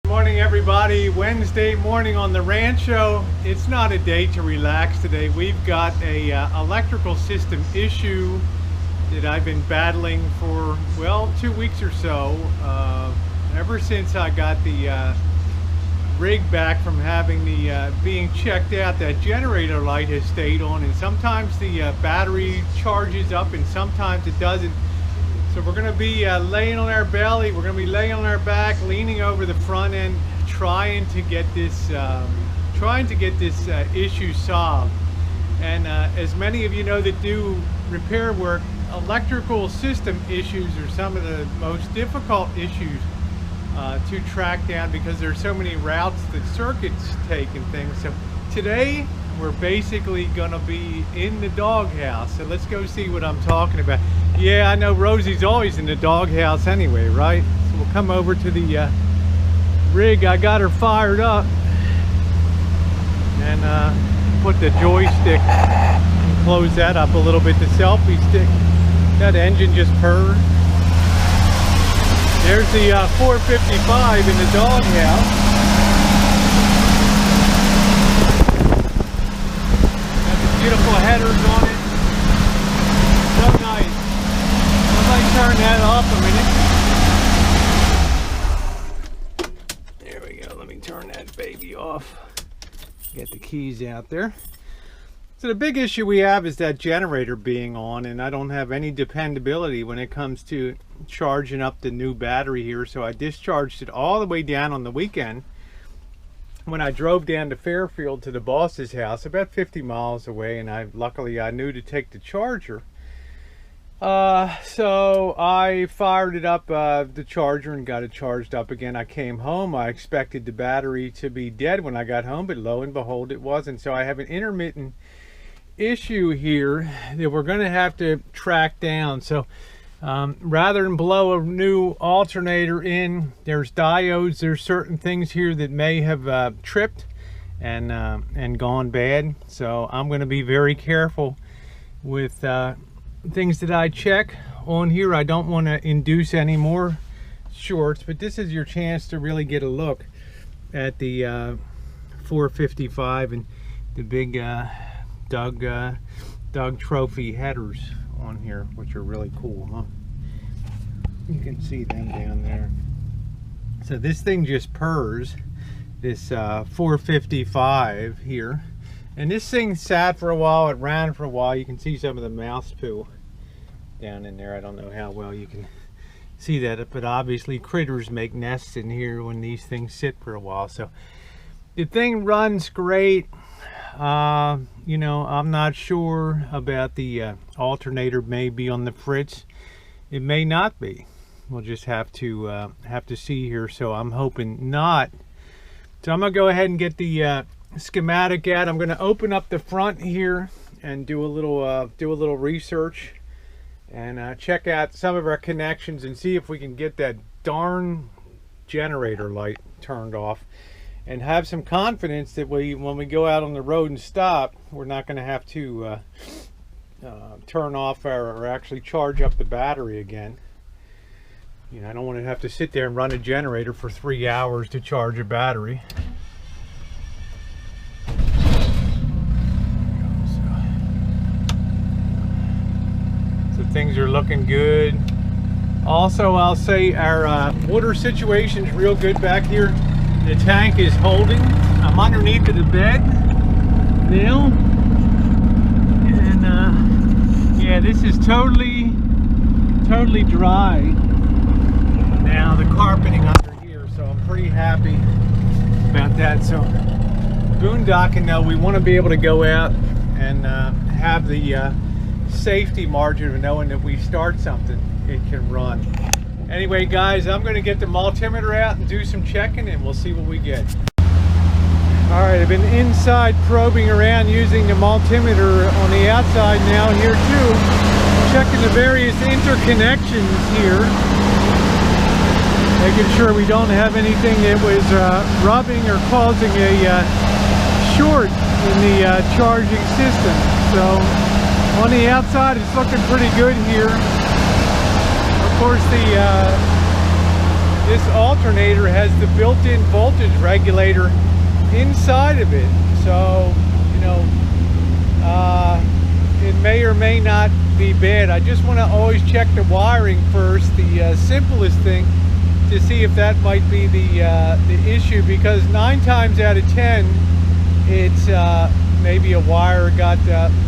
Morning everybody. Wednesday morning on the Rancho. It's not a day to relax today. We've got a electrical system issue that I've been battling for, well, 2 weeks or so. Ever since I got the rig back from having the being checked out, that generator light has stayed on, and sometimes the battery charges up and sometimes it doesn't. So we're going to be laying on our belly, we're going to be laying on our back, leaning over the front end, trying to get this issue solved. And as many of you know that do repair work, electrical system issues are some of the most difficult issues to track down because there's so many routes that circuits take and things. So today we're basically going to be in the doghouse. So let's go see what I'm talking about. Yeah, I know Rosie's always in the doghouse anyway, right? So we'll come over to the rig. I got her fired up and put the joystick and close that up a little bit. The selfie stick, that engine just purred. There's the 455 in the doghouse. Got the beautiful headers on it. So nice. Somebody turn that off a minute. There we go. Let me turn that baby off. Get the keys out there. So the big issue we have is that generator being on, and I don't have any dependability when it comes to charging up the new battery here. So I discharged it all the way down on the weekend when I drove down to Fairfield to the boss's house, about 50 miles away, and luckily I knew to take the charger. So I fired it up, the charger, and got it charged up again. I came home. I expected the battery to be dead when I got home, but lo and behold, it wasn't. So I have an intermittent issue here that we're going to have to track down. So rather than blow a new alternator in, there's diodes, there's certain things here that may have tripped and gone bad. So I'm going to be very careful with things that I check on here. I don't want to induce any more shorts, but this is your chance to really get a look at the 455 and the big Doug Trophy headers on here, which are really cool, huh? You can see them down there. So this thing just purrs, this 455 here. And this thing sat for a while, it ran for a while. You can see some of the mouse poo down in there. I don't know how well you can see that, but obviously critters make nests in here when these things sit for a while. So the thing runs great. You know, I'm not sure about the alternator. May be on the fritz. It may not be. We'll just have to see here. So I'm hoping not. So I'm gonna go ahead and get the schematic out. I'm going to open up the front here and do a little research and check out some of our connections and see if we can get that darn generator light turned off and have some confidence that when we go out on the road and stop, we're not going to have to turn off or actually charge up the battery again. You know, I don't want to have to sit there and run a generator for 3 hours to charge a battery. Things are looking good. Also, I'll say our water situation's real good back here. The tank is holding. I'm underneath of the bed now, and yeah, this is totally dry now. The carpeting under here, so I'm pretty happy about that. So boondocking, though, we want to be able to go out and have the safety margin of knowing that we start something, it can run. Anyway, guys, I'm going to get the multimeter out and do some checking, and we'll see what we get. All right, I've been inside probing around using the multimeter on the outside now here too, checking the various interconnections here, making sure we don't have anything that was rubbing or causing a short in the charging system. So on the outside, it's looking pretty good here. Of course, the this alternator has the built-in voltage regulator inside of it. So, you know, it may or may not be bad. I just want to always check the wiring first, the simplest thing, to see if that might be the issue, because 9 times out of 10 it's maybe a wire got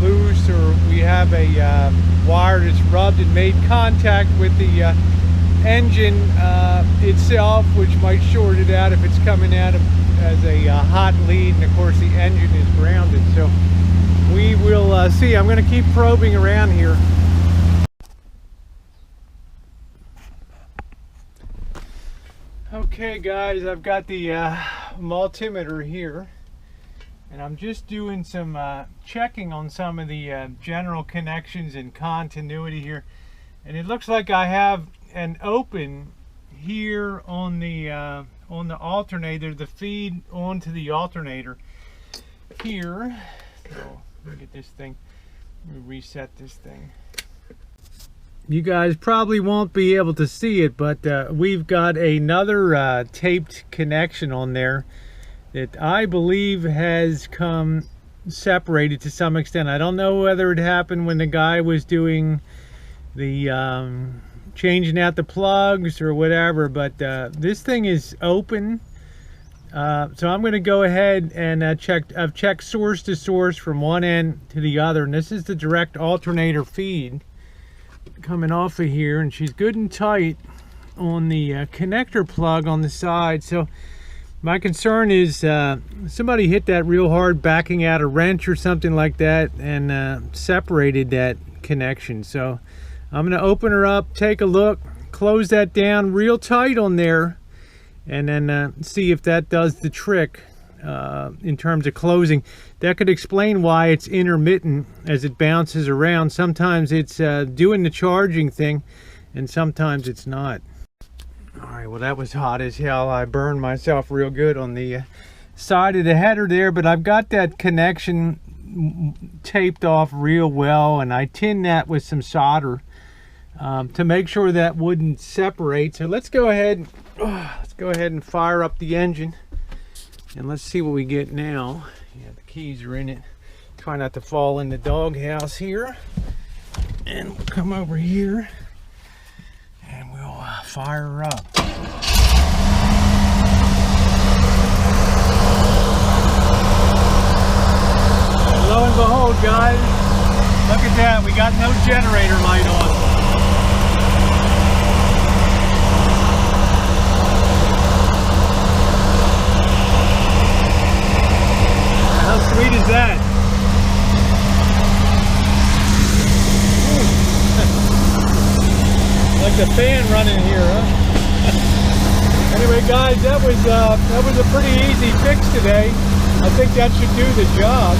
loose, or we have a wire that's rubbed and made contact with the engine itself, which might short it out if it's coming out as a hot lead, and of course the engine is grounded. So we will see. I'm going to keep probing around here. Okay guys, I've got the multimeter here, and I'm just doing some checking on some of the general connections and continuity here, and it looks like I have an open here on the alternator, the feed onto the alternator here. So let me get this thing, let me reset this thing. You guys probably won't be able to see it, but we've got another taped connection on there that I believe has come separated to some extent. I don't know whether it happened when the guy was doing the changing out the plugs or whatever, but this thing is open. So I'm going to go ahead and I've checked source to source from one end to the other, and this is the direct alternator feed coming off of here, and she's good and tight on the connector plug on the side. So my concern is somebody hit that real hard backing out a wrench or something like that and separated that connection. So I'm going to open her up, take a look, close that down real tight on there, and then see if that does the trick in terms of closing. That could explain why it's intermittent as it bounces around. Sometimes it's doing the charging thing, and sometimes it's not. All right, well that was hot as hell. I burned myself real good on the side of the header there, but I've got that connection taped off real well, and I tinned that with some solder to make sure that wouldn't separate. So let's go ahead and fire up the engine, and let's see what we get now. Yeah, the keys are in it. Try not to fall in the doghouse here. And we'll come over here and we'll fire her up. And lo and behold, guys, look at that. We got no generator light on. How sweet is that? Like the fan running here, huh? Anyway, guys, that was a pretty easy fix today. I think that should do the job.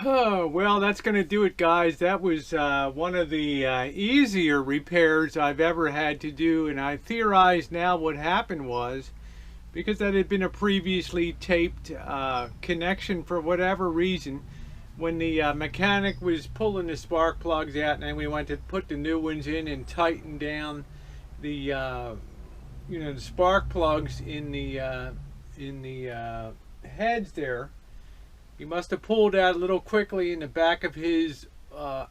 Oh, well, that's going to do it, guys. That was one of the easier repairs I've ever had to do, and I theorized now what happened was, because that had been a previously taped connection for whatever reason, when the mechanic was pulling the spark plugs out, and then we went to put the new ones in and tighten down the the spark plugs in the heads there. He must have pulled out a little quickly in the back of his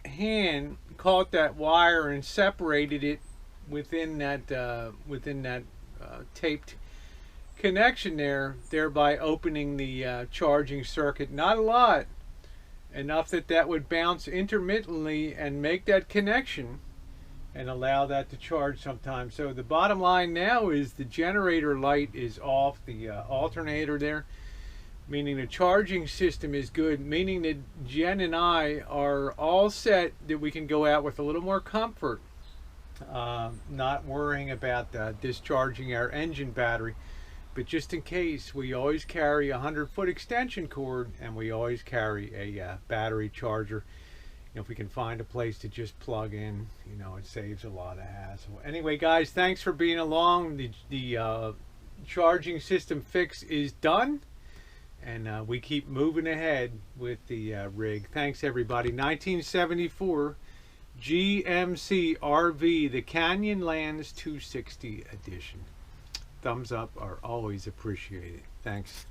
hand, caught that wire and separated it within that taped connection there, thereby opening the charging circuit. Not a lot, enough that would bounce intermittently and make that connection and allow that to charge sometimes. So the bottom line now is the generator light is off, the alternator there, meaning the charging system is good, meaning that Jen and I are all set, that we can go out with a little more comfort, not worrying about discharging our engine battery. But just in case, we always carry a 100-foot extension cord, and we always carry a battery charger if we can find a place to just plug in, it saves a lot of hassle. Anyway, guys, thanks for being along. The charging system fix is done, and we keep moving ahead with the rig. Thanks, everybody. 1974 GMC RV, the Canyonlands 260 edition. Thumbs up are always appreciated. Thanks.